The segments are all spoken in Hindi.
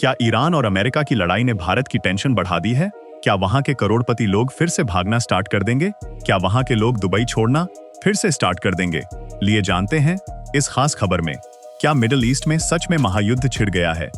क्या ईरान और अमेरिका की लड़ाई ने भारत की टेंशन बढ़ा दी है? क्या वहां के करोड़पति लोग फिर से भागना स्टार्ट कर देंगे? क्या वहां के लोग दुबई छोड़ना फिर से स्टार्ट कर देंगे? लिए जानते हैं इस खास खबर में, क्या मिडिल ईस्ट में सच में महायुद्ध छिड़ गया है?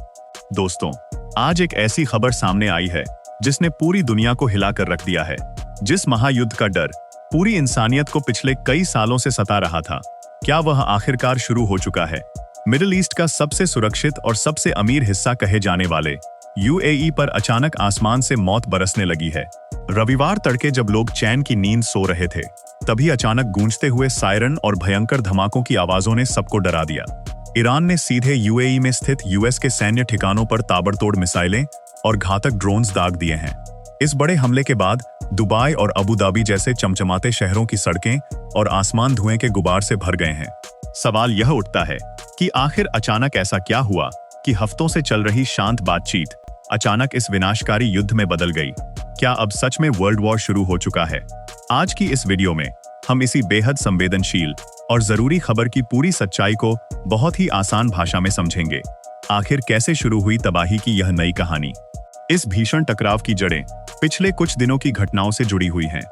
दोस्तों, आज एक ऐसी खबर सामने आई है जिसने पूरी दुनिया को हिलाकर रख दिया है। जिस महायुद्ध का डर पूरी इंसानियत को पिछले कई सालों से सता रहा था, क्या वह आखिरकार शुरू हो चुका है? मिडिल ईस्ट का सबसे सुरक्षित और सबसे अमीर हिस्सा कहे जाने वाले यूएई पर अचानक आसमान से मौत बरसने लगी है। रविवार तड़के जब लोग चैन की नींद सो रहे थे, तभी अचानक गूंजते हुए सायरन और भयंकर धमाकों की आवाजों ने सबको डरा दिया। ईरान ने सीधे यूएई में स्थित यूएस के सैन्य ठिकानों पर ताबड़तोड़ मिसाइलें और घातक ड्रोन्स दाग दिए हैं। इस बड़े हमले के बाद दुबई और अबू धाबी जैसे चमचमाते शहरों की सड़कें और आसमान धुएं के गुबार से भर गए हैं। सवाल यह उठता है कि आखिर अचानक ऐसा क्या हुआ कि हफ्तों से चल रही शांत बातचीत अचानक इस विनाशकारी युद्ध में बदल गई? क्या अब सच में वर्ल्ड वॉर शुरू हो चुका है? आज की इस वीडियो में हम इसी बेहद संवेदनशील और जरूरी खबर की पूरी सच्चाई को बहुत ही आसान भाषा में समझेंगे। आखिर कैसे शुरू हुई तबाही की यह नई कहानी? इस भीषण टकराव की जड़ें पिछले कुछ दिनों की घटनाओं से जुड़ी हुई हैं।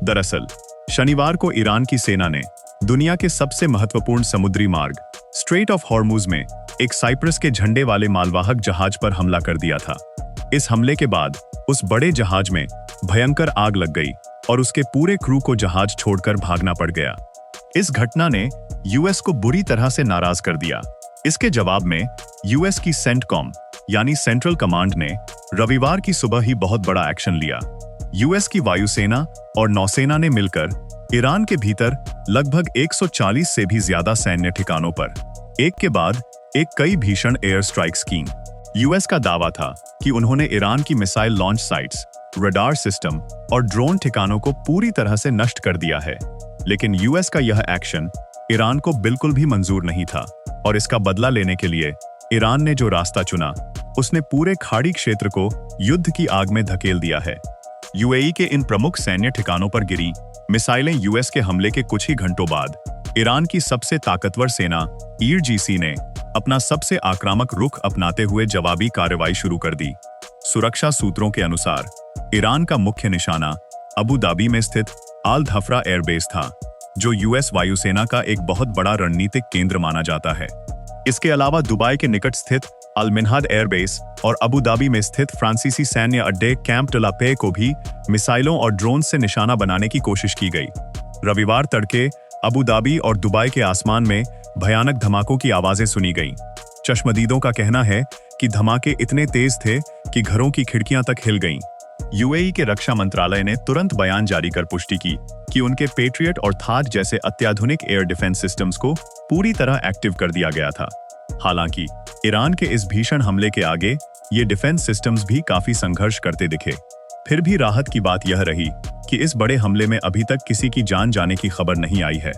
दरअसल शनिवार को ईरान की सेना ने दुनिया के सबसे महत्वपूर्ण समुद्री मार्ग स्ट्रेट ऑफ हॉर्मुज में एक साइप्रस के झंडे वाले मालवाहक जहाज पर हमला कर दिया था। इस हमले के बाद उस बड़े जहाज में भयंकर आग लग गई और उसके पूरे क्रू को जहाज छोड़कर भागना पड़ गया। इस घटना ने यूएस को बुरी तरह से नाराज कर दिया। इसके जवाब में यूएस की सेंटकॉम यानी सेंट्रल कमांड ने रविवार की सुबह ही बहुत बड़ा एक्शन लिया। यूएस की वायुसेना और नौसेना ने मिलकर ईरान के भीतर लगभग 140 से भी ज्यादा सैन्य ठिकानों पर एक के बाद एक कई भीषण एयर स्ट्राइक्स की। यूएस का दावा था कि उन्होंने ईरान की missile launch sites, radar system और ड्रोन ठिकानों को पूरी तरह से नष्ट कर दिया है। लेकिन यूएस का यह एक्शन ईरान को बिल्कुल भी मंजूर नहीं था और इसका बदला लेने के लिए ईरान ने जो रास्ता चुना, उसने पूरे खाड़ी क्षेत्र को युद्ध की आग में धकेल दिया है। यूएई के इन प्रमुख सैन्य ठिकानों पर गिरी मिसाइलें यूएस के हमले के कुछ ही घंटों बाद ईरान की सबसे ताकतवर सेना ईरजीसी ने अपना सबसे आक्रामक रुख अपनाते हुए जवाबी कार्रवाई शुरू कर दी। सुरक्षा सूत्रों के अनुसार ईरान का मुख्य निशाना अबू धाबी में स्थित आल धफ्रा एयरबेस था, जो यूएस वायुसेना का एक बहुत बड़ा रणनीतिक केंद्र माना जाता है। इसके अलावा दुबई के निकट स्थित अल मिन्हाद एयरबेस और अबू धाबी में स्थित फ्रांसीसी सैन्य अड्डे कैंप डे ला पे को भी मिसाइलों और ड्रोन से निशाना बनाने की कोशिश की गई। रविवार तड़के अबू धाबी और दुबई के आसमान में भयानक धमाकों की आवाजें सुनी गईं। चश्मदीदों का कहना है कि धमाके इतने तेज थे कि घरों की खिड़कियां तक हिल गईं। यूएई के रक्षा मंत्रालय ने तुरंत बयान जारी कर पुष्टि की कि उनके पेट्रियट और थाद जैसे अत्याधुनिक एयर डिफेंस सिस्टम्स को पूरी तरह एक्टिव कर दिया गया था। हालांकि ईरान के इस भीषण हमले के आगे ये डिफेंस सिस्टम्स भी काफी संघर्ष करते दिखे। फिर भी राहत की बात यह रही कि इस बड़े हमले में अभी तक किसी की जान जाने की खबर नहीं आई है।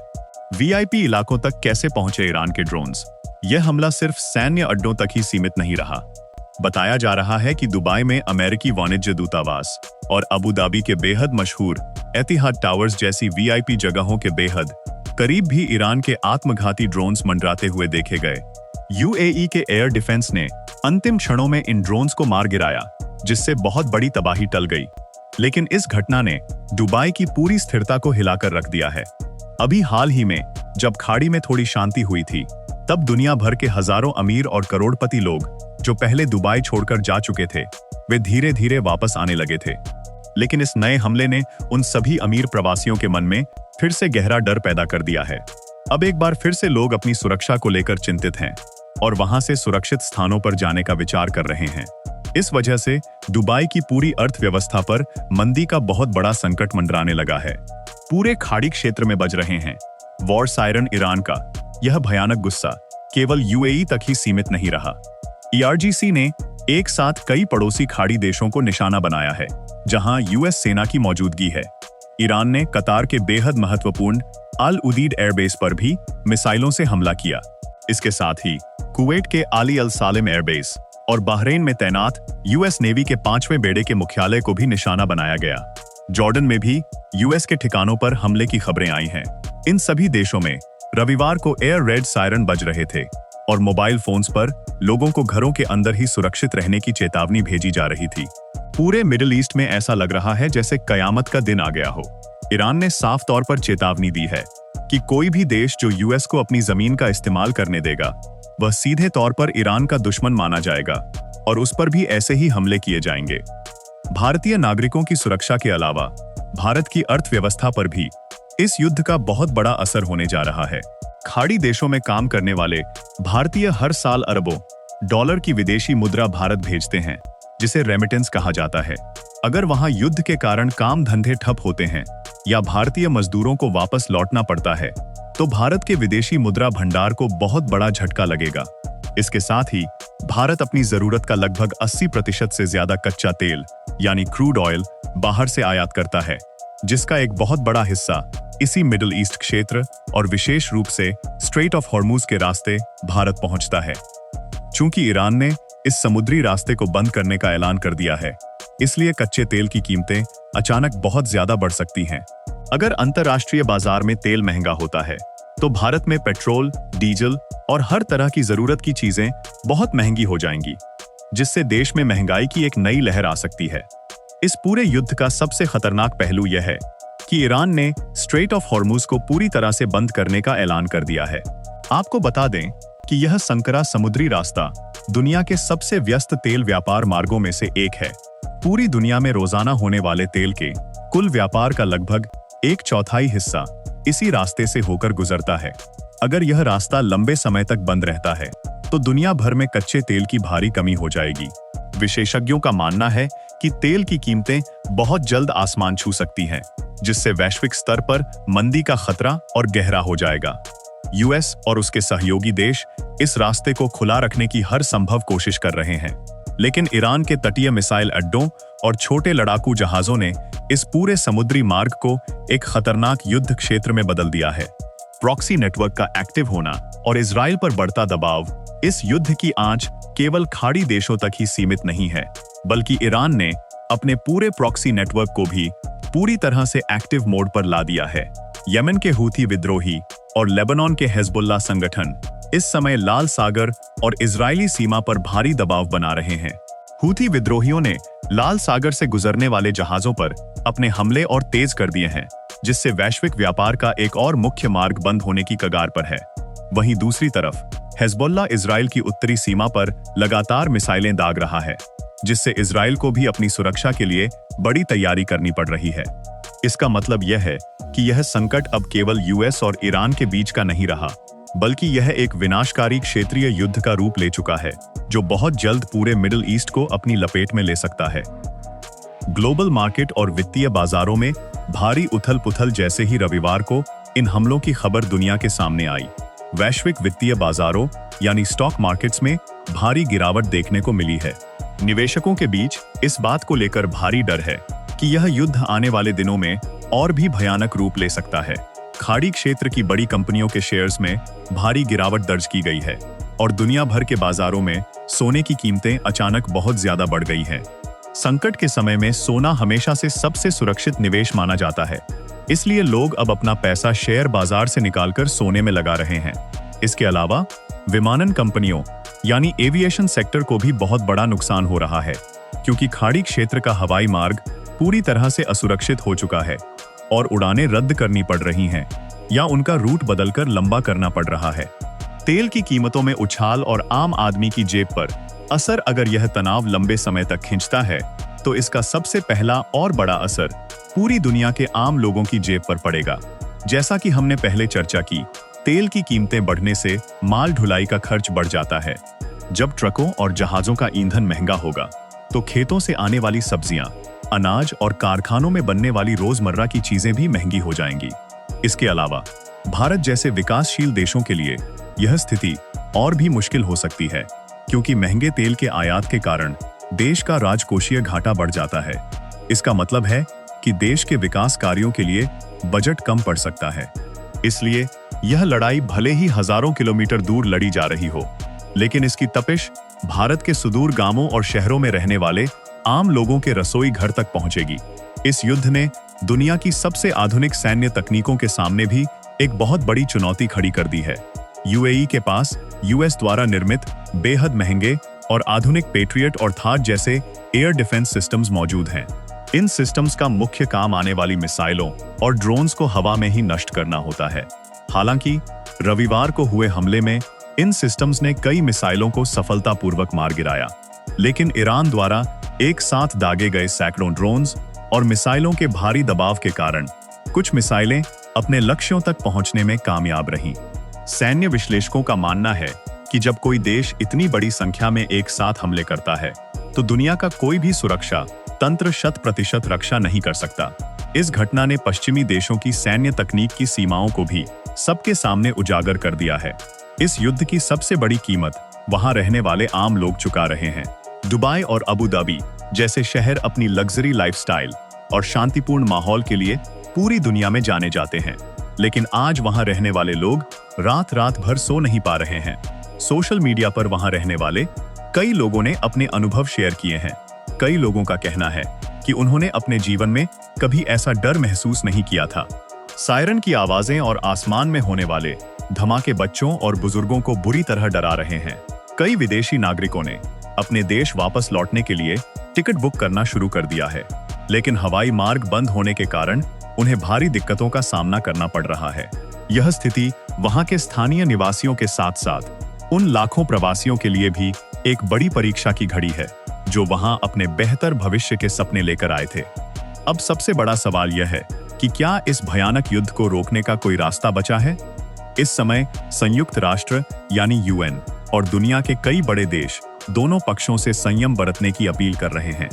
वीआईपी इलाकों तक कैसे पहुंचे ईरान के ड्रोन्स? यह हमला सिर्फ सैन्य अड्डों तक ही सीमित नहीं रहा। बताया जा रहा है कि दुबई में अमेरिकी वाणिज्य दूतावास और अबू धाबी के बेहद मशहूर एतिहाद टावर्स जैसी वीआईपी जगहों के बेहद करीब भी ईरान के आत्मघाती ड्रोन्स मंडराते हुए देखे गए। यूएई के एयर डिफेंस ने अंतिम क्षणों में इन ड्रोन्स को मार गिराया, जिससे बहुत बड़ी तबाही टल गई। लेकिन इस घटना ने दुबई की पूरी स्थिरता को हिलाकर रख दिया है। अभी हाल ही में जब खाड़ी में थोड़ी शांति हुई थी, तब दुनिया भर के हजारों अमीर और करोड़पति लोग जो पहले दुबई छोड़कर जा चुके थे, वे धीरे धीरे वापस आने लगे थे। लेकिन इस नए हमले ने उन सभी अमीर प्रवासियों के मन में फिर से गहरा डर पैदा कर दिया है। अब एक बार फिर से लोग अपनी सुरक्षा को लेकर चिंतित हैं और वहां से सुरक्षित स्थानों पर जाने का विचार कर रहे हैं। इस वजह से दुबई की पूरी अर्थव्यवस्था पर मंदी का बहुत बड़ा संकट मंडराने लगा है। पूरे खाड़ी क्षेत्र में बज रहे हैं वॉर सायरन। ईरान का यह भयानक गुस्सा केवल यूएई तक ही सीमित नहीं रहा। ईआरजीसी ने एक साथ कई पड़ोसी खाड़ी देशों को निशाना बनाया है, जहां यूएस सेना की मौजूदगी है। ईरान ने कतार के बेहद महत्वपूर्ण अल उदीद एयरबेस पर भी मिसाइलों से हमला किया। इसके साथ ही कुवैत के आली अल सालेम एयरबेस और बहरीन में तैनात यूएस नेवी के 5वें बेड़े के मुख्यालय को भी निशाना बनाया गया। जॉर्डन में भी यूएस के ठिकानों पर हमले की खबरें आई हैं। इन सभी देशों में रविवार को एयर रेड सायरन बज रहे थे। और मोबाइल फोन्स पर लोगों को घरों के अंदर ही सुरक्षित रहने की चेतावनी भेजी जा रही थी। पूरे मिडिल ईस्ट में ऐसा लग रहा है जैसे कयामत का दिन आ गया हो। ईरान ने साफ तौर पर चेतावनी दी है कि कोई भी देश जो यूएस को अपनी जमीन का इस्तेमाल करने देगा, वह सीधे तौर पर ईरान का दुश्मन माना जाएगा और उस पर भी ऐसे ही हमले किए जाएंगे। भारतीय नागरिकों की सुरक्षा के अलावा भारत की अर्थव्यवस्था पर भी इस युद्ध का बहुत बड़ा असर होने जा रहा है। खाड़ी देशों में काम करने वाले भारतीय हर साल अरबों डॉलर की विदेशी मुद्रा भारत भेजते हैं, जिसे रेमिटेंस कहा जाता है। अगर वहां युद्ध के कारण काम धंधे ठप होते हैं या भारतीय मजदूरों को वापस लौटना पड़ता है, तो भारत के विदेशी मुद्रा भंडार को बहुत बड़ा झटका लगेगा। इसके साथ ही भारत अपनी जरूरत का लगभग 80% से ज्यादा कच्चा तेल यानी क्रूड ऑयल बाहर से आयात करता है, जिसका एक बहुत बड़ा हिस्सा इसी मिडिल ईस्ट क्षेत्र और विशेष रूप से स्ट्रेट ऑफ हॉर्मूज के रास्ते भारत पहुंचता है। चूंकि ईरान ने इस समुद्री रास्ते को बंद करने का ऐलान कर दिया है, इसलिए कच्चे तेल की कीमतें अचानक बहुत ज्यादा बढ़ सकती हैं। अगर अंतर्राष्ट्रीय बाजार में तेल महंगा होता है, तो भारत में पेट्रोल, डीजल और हर तरह की जरूरत की चीजें बहुत महंगी हो जाएंगी, जिससे देश में महंगाई की एक नई लहर आ सकती है। इस पूरे युद्ध का सबसे खतरनाक पहलू यह है कि ईरान ने स्ट्रेट ऑफ हॉर्मूज को पूरी तरह से बंद करने का ऐलान कर दिया है। आपको बता दें कि यह संकरा समुद्री रास्ता दुनिया के सबसे व्यस्त तेल व्यापार मार्गों में से एक है। पूरी दुनिया में रोजाना होने वाले तेल के कुल व्यापार का लगभग 1/4 हिस्सा इसी रास्ते से होकर गुजरता है। अगर यह रास्ता लंबे समय तक बंद रहता है, तो दुनिया भर में कच्चे तेल की भारी कमी हो जाएगी। विशेषज्ञों का मानना है कि तेल की कीमतें बहुत जल्द आसमान छू सकती हैं, जिससे वैश्विक स्तर पर मंदी का खतरा और गहरा हो जाएगा। यूएस और उसके सहयोगी देश इस रास्ते को खुला रखने की हर संभव कोशिश कर रहे हैं, लेकिन ईरान के तटीय मिसाइल अड्डों और छोटे लड़ाकू जहाजों ने इस पूरे समुद्री मार्ग को एक खतरनाक युद्ध क्षेत्र में बदल दिया है। प्रॉक्सी नेटवर्क का एक्टिव होना और इजराइल पर बढ़ता दबाव इस युद्ध की आंच केवल खाड़ी देशों तक ही सीमित नहीं है, बल्कि ईरान ने अपने पूरे प्रॉक्सी नेटवर्क को भी पूरी तरह से एक्टिव मोड पर ला दिया है। यमन के हूथी विद्रोही और लेबनान के हिजबुल्लाह संगठन इस समय लाल सागर और इजरायली सीमा पर भारी दबाव बना रहे हैं। हूथी विद्रोहियों ने लाल सागर से गुजरने वाले जहाजों पर अपने हमले और तेज कर दिए हैं, जिससे वैश्विक व्यापार का एक और मुख्य मार्ग बंद होने की कगार पर है। वहीं दूसरी तरफ हिजबुल्लाह इजराइल की उत्तरी सीमा पर लगातार मिसाइलें दाग रहा है, जिससे इजराइल को भी अपनी सुरक्षा के लिए बड़ी तैयारी करनी पड़ रही है। इसका मतलब यह है कि यह संकट अब केवल यूएस और ईरान के बीच का नहीं रहा, बल्कि यह एक विनाशकारी क्षेत्रीय युद्ध का रूप ले चुका है, जो बहुत जल्द पूरे मिडिल ईस्ट को अपनी लपेट में ले सकता है। ग्लोबल मार्केट और वित्तीय बाजारों में भारी उथल-पुथल जैसे ही रविवार को इन हमलों की खबर दुनिया के सामने आई। वैश्विक वित्तीय बाजारों यानी स्टॉक मार्केट्स में भारी गिरावट देखने को मिली है। निवेशकों के बीच इस बात को लेकर भारी डर है कि यह युद्ध आने वाले दिनों में और भी भयानक रूप ले सकता है। खाड़ी क्षेत्र की बड़ी कंपनियों के शेयर्स में भारी गिरावट दर्ज की गई है और दुनिया भर के बाजारों में सोने की कीमतें अचानक बहुत ज्यादा बढ़ गई हैं। संकट के समय में सोना हमेशा से सबसे सुरक्षित निवेश माना जाता है, इसलिए लोग अब अपना पैसा शेयर बाजार से निकालकर सोने में लगा रहे हैं। इसके अलावा विमानन कंपनियों यानी एविएशन सेक्टर को भी बहुत बड़ा नुकसान हो रहा है, क्योंकि खाड़ी क्षेत्र का हवाई मार्ग पूरी तरह से असुरक्षित हो चुका है और उड़ानें रद्द करनी पड़ रही हैं या उनका रूट बदलकर लंबा करना पड़ रहा है। तेल की कीमतों में उछाल और आम आदमी की जेब पर असर, अगर यह तनाव लंबे समय तक खिंचता है, तो इसका सबसे पहला और बड़ा असर पूरी दुनिया के आम लोगों की जेब पर पड़ेगा। जैसा कि हमने पहले चर्चा की, तेल की कीमतें बढ़ने से माल ढुलाई का खर्च बढ़ जाता है। जब ट्रकों और जहाजों का ईंधन महंगा होगा, तो खेतों से आने वाली सब्जियां, अनाज और कारखानों में बनने वाली रोजमर्रा की चीजें भी महंगी हो जाएंगी। इसके अलावा भारत जैसे विकासशील देशों के लिए यह स्थिति और भी मुश्किल हो सकती है, क्योंकि महंगे तेल के आयात के कारण देश का राजकोषीय घाटा बढ़ जाता है। इसका मतलब है कि देश के विकास कार्यों के लिए बजट कम पड़ सकता है। इसलिए यह लड़ाई भले ही हजारों किलोमीटर दूर लड़ी जा रही हो, लेकिन इसकी तपिश भारत के सुदूर गांवों और शहरों में रहने वाले आम लोगों के रसोई घर तक पहुंचेगी। इस युद्ध ने दुनिया की सबसे आधुनिक सैन्य तकनीकों के सामने भी एक बहुत बड़ी चुनौती खड़ी कर दी है। यूएई के पास यूएस द्वारा निर्मित बेहद महंगे और आधुनिक पेट्रियट और थार जैसे एयर डिफेंस सिस्टम्स मौजूद हैं। इन सिस्टम्स का मुख्य काम आने वाली मिसाइलों और ड्रोन्स को हवा में ही नष्ट करना होता है। हालांकि रविवार को हुए हमले में इन सिस्टम्स ने कई मिसाइलों को सफलतापूर्वक मार गिराया, लेकिन ईरान द्वारा एक साथ दागे गए सैकड़ों ड्रोन्स और मिसाइलों के भारी दबाव के कारण कुछ मिसाइलें अपने लक्ष्यों तक पहुंचने में कामयाब रहीं। सैन्य विश्लेषकों का मानना है कि जब कोई देश इतनी बड़ी संख्या में एक साथ हमले करता है तो दुनिया का कोई भी सुरक्षा तंत्र 100% रक्षा नहीं कर सकता। इस घटना ने पश्चिमी देशों की सैन्य तकनीक की सीमाओं को भी सबके सामने उजागर कर दिया है। इस युद्ध की सबसे बड़ी कीमत वहां रहने वाले आम लोग चुका रहे हैं। दुबई और अबू धाबी जैसे शहर अपनी लग्जरी लाइफस्टाइल और शांतिपूर्ण माहौल के लिए पूरी दुनिया में जाने जाते हैं, लेकिन आज वहां रहने वाले लोग रात रात भर सो नहीं पा रहे हैं। सोशल मीडिया पर वहां रहने वाले कई लोगों ने अपने अनुभव शेयर किए हैं। कई लोगों का कहना है कि उन्होंने अपने जीवन में कभी ऐसा डर महसूस नहीं किया था। सायरन की आवाजें और आसमान में होने वाले धमाके बच्चों और बुजुर्गों को बुरी तरह डरा रहे हैं। कई विदेशी नागरिकों ने अपने देश वापस लौटने के लिए टिकट बुक करना शुरू कर दिया है, लेकिन हवाई मार्ग बंद होने के कारण उन्हें भारी दिक्कतों का सामना करना पड़ रहा है। यह स्थिति वहां के स्थानीय निवासियों के साथ साथ उन लाखों प्रवासियों के लिए भी एक बड़ी परीक्षा की घड़ी है जो वहां अपने बेहतर भविष्य के सपने लेकर आए थे। अब सबसे बड़ा सवाल यह है कि क्या इस भयानक युद्ध को रोकने का कोई रास्ता बचा है? इस समय संयुक्त राष्ट्र यानी यूएन और दुनिया के कई बड़े देश दोनों पक्षों से संयम बरतने की अपील कर रहे हैं,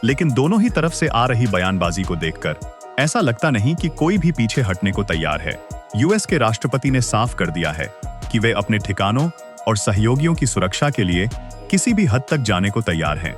लेकिन दोनों ही तरफ से आ रही बयानबाजी को देखकर ऐसा लगता नहीं कि कोई भी पीछे हटने को तैयार है। यूएस के राष्ट्रपति ने साफ कर दिया है कि वे अपने ठिकानों और सहयोगियों की सुरक्षा के लिए किसी भी हद तक जाने को तैयार हैं।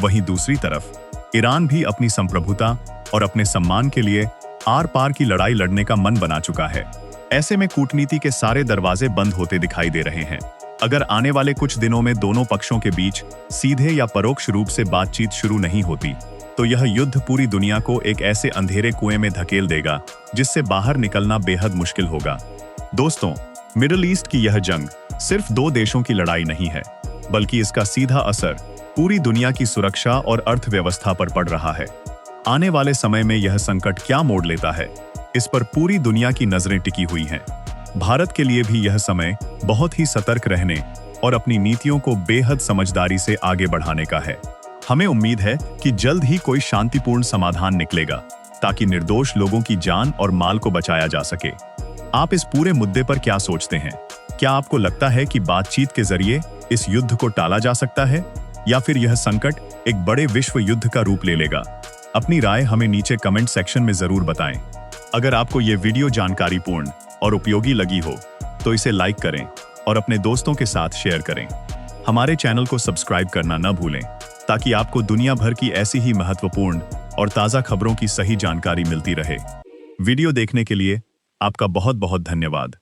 वहीं दूसरी तरफ ईरान भी अपनी संप्रभुता और अपने सम्मान के लिए आर पार की लड़ाई लड़ने का मन बना चुका है। ऐसे में कूटनीति के सारे दरवाजे बंद होते दिखाई दे रहे हैं। अगर आने वाले कुछ दिनों में दोनों पक्षों के बीच सीधे या परोक्ष रूप से बातचीत शुरू नहीं होती तो यह युद्ध पूरी दुनिया को एक ऐसे अंधेरे कुएं में धकेल देगा जिससे बाहर निकलना बेहद मुश्किल होगा। दोस्तों, मिडिल ईस्ट की यह जंग सिर्फ दो देशों की लड़ाई नहीं है, बल्कि इसका सीधा असर पूरी दुनिया की सुरक्षा और अर्थव्यवस्था पर पड़ रहा है। आने वाले समय में यह संकट क्या मोड़ लेता है, इस पर पूरी दुनिया की नजरें टिकी हुई हैं। भारत के लिए भी यह समय बहुत ही सतर्क रहने और अपनी नीतियों को बेहद समझदारी से आगे बढ़ाने का है। हमें उम्मीद है कि जल्द ही कोई शांतिपूर्ण समाधान निकलेगा ताकि निर्दोष लोगों की जान और माल को बचाया जा सके। आप इस पूरे मुद्दे पर क्या सोचते हैं? क्या आपको लगता है कि बातचीत के जरिए इस युद्ध को टाला जा सकता है, या फिर यह संकट एक बड़े विश्व युद्ध का रूप ले लेगा? अपनी राय हमें नीचे कमेंट सेक्शन में जरूर बताएं। अगर आपको ये वीडियो जानकारीपूर्ण और उपयोगी लगी हो तो इसे लाइक करें और अपने दोस्तों के साथ शेयर करें। हमारे चैनल को सब्सक्राइब करना न भूलें ताकि आपको दुनिया भर की ऐसी ही महत्वपूर्ण और ताज़ा खबरों की सही जानकारी मिलती रहे। वीडियो देखने के लिए आपका बहुत बहुत धन्यवाद।